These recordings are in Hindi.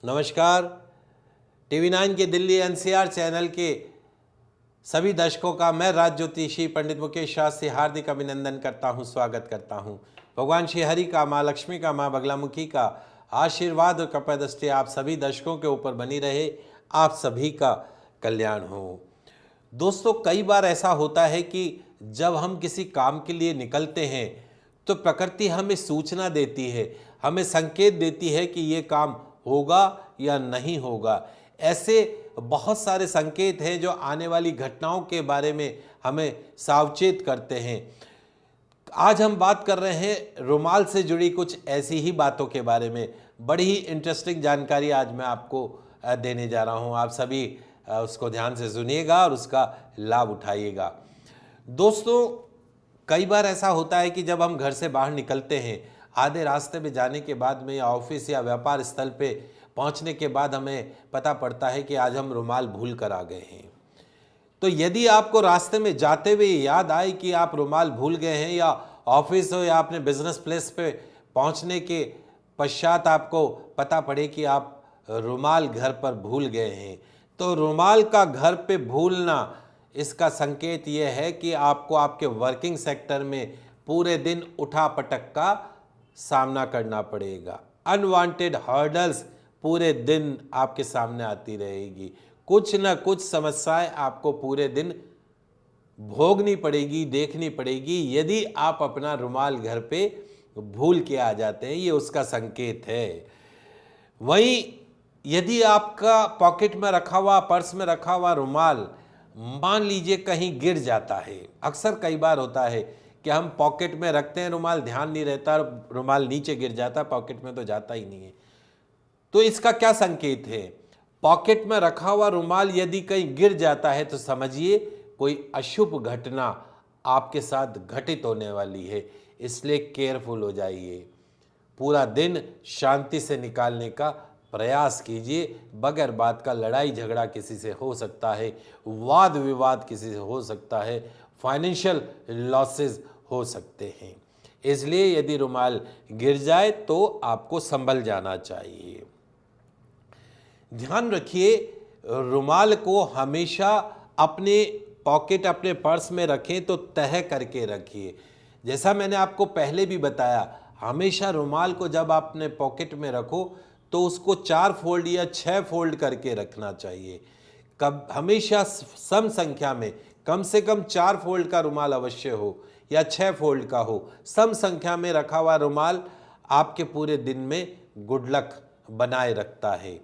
नमस्कार। टीवी 9 के दिल्ली एनसीआर चैनल के सभी दर्शकों का मैं राज ज्योतिषी पंडित मुकेश शास्त्री हार्दिक अभिनंदन करता हूं, स्वागत करता हूं। भगवान श्री हरि का, माँ लक्ष्मी का, माँ बगलामुखी का आशीर्वाद और कृपा दृष्टि आप सभी दर्शकों के ऊपर बनी रहे, आप सभी का कल्याण हो। दोस्तों, कई बार ऐसा होता है कि जब हम किसी काम के लिए निकलते हैं तो प्रकृति हमें सूचना देती है, हमें संकेत देती है कि ये काम होगा या नहीं होगा। ऐसे बहुत सारे संकेत हैं जो आने वाली घटनाओं के बारे में हमें सावचेत करते हैं। आज हम बात कर रहे हैं रुमाल से जुड़ी कुछ ऐसी ही बातों के बारे में। बड़ी ही इंटरेस्टिंग जानकारी आज मैं आपको देने जा रहा हूं। आप सभी उसको ध्यान से सुनिएगा और उसका लाभ उठाइएगा। दोस्तों, कई बार ऐसा होता है कि जब हम घर से बाहर निकलते हैं, आधे रास्ते में जाने के बाद में या ऑफिस या व्यापार स्थल पे पहुंचने के बाद हमें पता पड़ता है कि आज हम रुमाल भूल कर आ गए हैं। तो यदि आपको रास्ते में जाते हुए याद आए कि आप रुमाल भूल गए हैं, या ऑफिस हो या अपने बिजनेस प्लेस पे पहुंचने के पश्चात आपको पता पड़े कि आप रुमाल घर पर भूल गए हैं, तो रुमाल का घर पे भूलना, इसका संकेत ये है कि आपको आपके वर्किंग सेक्टर में पूरे दिन उठापटक का सामना करना पड़ेगा। अनवांटेड हर्डल्स पूरे दिन आपके सामने आती रहेगी। कुछ न कुछ समस्याएं आपको पूरे दिन भोगनी पड़ेगी, देखनी पड़ेगी। यदि आप अपना रुमाल घर पे भूल के आ जाते हैं, ये उसका संकेत है। वहीं यदि आपका पॉकेट में रखा हुआ, पर्स में रखा हुआ रुमाल मान लीजिए कहीं गिर जाता है, अक्सर कई बार होता है कि हम पॉकेट में रखते हैं रुमाल, ध्यान नहीं रहता, रुमाल नीचे गिर जाता, पॉकेट में तो जाता ही नहीं है। तो इसका क्या संकेत है? पॉकेट में रखा हुआ रुमाल यदि कहीं गिर जाता है तो समझिए कोई अशुभ घटना आपके साथ घटित होने वाली है। इसलिए केयरफुल हो जाइए। पूरा दिन शांति से निकालने का प्रयास कीजिए। बगैर बात का लड़ाई झगड़ा किसी से हो सकता है, वाद विवाद किसी से हो सकता है, फाइनेंशियल लॉसेस हो सकते हैं। इसलिए यदि रुमाल गिर जाए तो आपको संभल जाना चाहिए। ध्यान रखिए, रुमाल को हमेशा अपने पॉकेट, अपने पर्स में रखें तो तह करके रखिए। जैसा मैंने आपको पहले भी बताया, हमेशा रुमाल को जब आप अपने पॉकेट में रखो तो उसको 4 फोल्ड या 6 फोल्ड करके रखना चाहिए। हमेशा सम संख्या में कम से कम 4 फोल्ड का रुमाल अवश्य हो या 6 फोल्ड का हो। सम संख्या में रखा हुआ रुमाल आपके पूरे दिन में गुड लक बनाए रखता है।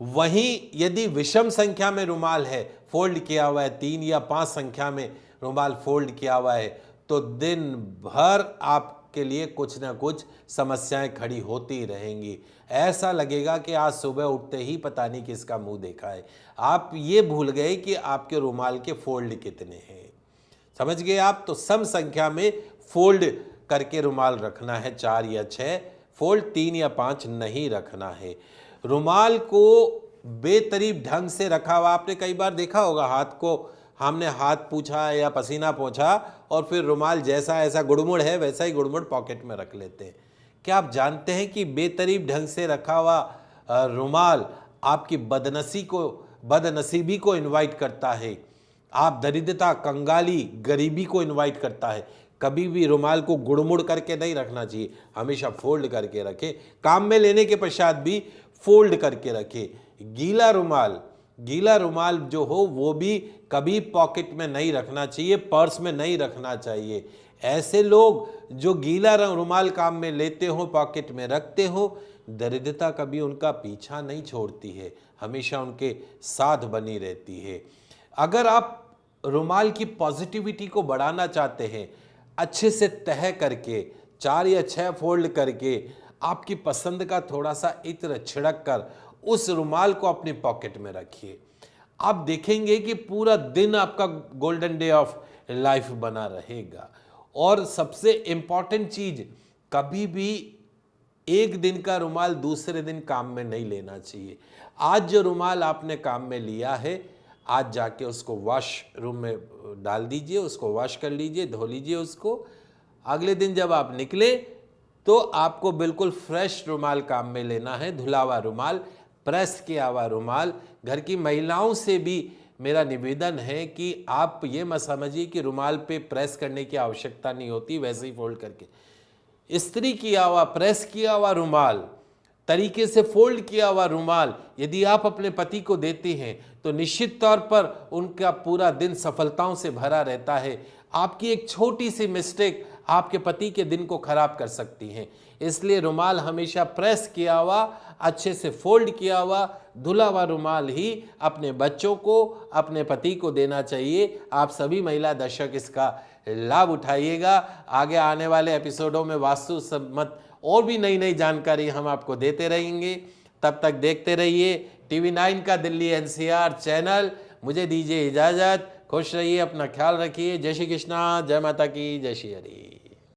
वहीं यदि विषम संख्या में रुमाल है, फोल्ड किया हुआ है, 3 या 5 संख्या में रुमाल फोल्ड किया हुआ है, तो दिन भर आपके लिए कुछ ना कुछ समस्याएं खड़ी होती रहेंगी। ऐसा लगेगा कि आज सुबह उठते ही पता नहीं किसका मुंह देखा है। आप ये भूल गए कि आपके रुमाल के फोल्ड कितने हैं। समझ गए आप? तो सम संख्या में फोल्ड करके रुमाल रखना है, 4 या 6 फोल्ड, 3 या 5 नहीं रखना है। रुमाल को बेतरीब ढंग से रखा हुआ, आपने कई बार देखा होगा, हाथ को हमने हाथ पूछा या पसीना पोंछा और फिर रुमाल जैसा ऐसा गुड़मुड़ है वैसा ही गुड़मुड़ पॉकेट में रख लेते हैं। क्या आप जानते हैं कि बेतरीब ढंग से रखा हुआ रुमाल आपकी बदनसीबी को इनवाइट करता है, आप दरिद्रता, कंगाली, गरीबी को इनवाइट करता है। कभी भी रुमाल को गुड़मुड़ करके नहीं रखना चाहिए, हमेशा फोल्ड करके रखें। काम में लेने के पश्चात भी फोल्ड करके रखें। गीला रुमाल जो हो वो भी कभी पॉकेट में नहीं रखना चाहिए, पर्स में नहीं रखना चाहिए। ऐसे लोग जो गीला रुमाल काम में लेते हो, पॉकेट में रखते हो, दरिद्रता कभी उनका पीछा नहीं छोड़ती है, हमेशा उनके साथ बनी रहती है। अगर आप रुमाल की पॉजिटिविटी को बढ़ाना चाहते हैं, अच्छे से तह करके 4 या 6 फोल्ड करके आपकी पसंद का थोड़ा सा इत्र छिड़क कर उस रुमाल को अपनी पॉकेट में रखिए। आप देखेंगे कि पूरा दिन आपका गोल्डन डे ऑफ लाइफ बना रहेगा। और सबसे इंपॉर्टेंट चीज, कभी भी एक दिन का रुमाल दूसरे दिन काम में नहीं लेना चाहिए। आज जो रुमाल आपने काम में लिया है, आज जाके उसको वॉश रूम में डाल दीजिए, उसको वॉश कर लीजिए, धो लीजिए उसको। अगले दिन जब आप निकले तो आपको बिल्कुल फ्रेश रुमाल काम में लेना है, धुला हुआ रुमाल। प्रेस किया हुआ रुमाल। घर की महिलाओं से भी मेरा निवेदन है कि आप ये मत समझिए कि रुमाल पे प्रेस करने की आवश्यकता नहीं होती, वैसे ही फोल्ड करके इस्त्री किया हुआ, प्रेस किया हुआ रुमाल, तरीके से फोल्ड किया हुआ रुमाल यदि आप अपने पति को देते हैं तो निश्चित तौर पर उनका पूरा दिन सफलताओं से भरा रहता है। आपकी एक छोटी सी मिस्टेक आपके पति के दिन को खराब कर सकती है। इसलिए रुमाल हमेशा प्रेस किया हुआ, अच्छे से फोल्ड किया हुआ, धुला हुआ रुमाल ही अपने बच्चों को, अपने पति को देना चाहिए। आप सभी महिला दर्शक इसका लाभ उठाइएगा। आगे आने वाले एपिसोडों में वास्तु सम्मत और भी नई नई जानकारी हम आपको देते रहेंगे। तब तक देखते रहिए TV9 का दिल्ली NCR चैनल। मुझे दीजिए इजाज़त, खुश रहिए, अपना ख्याल रखिए। जय श्री कृष्णा, जय माता की, जय श्री हरि।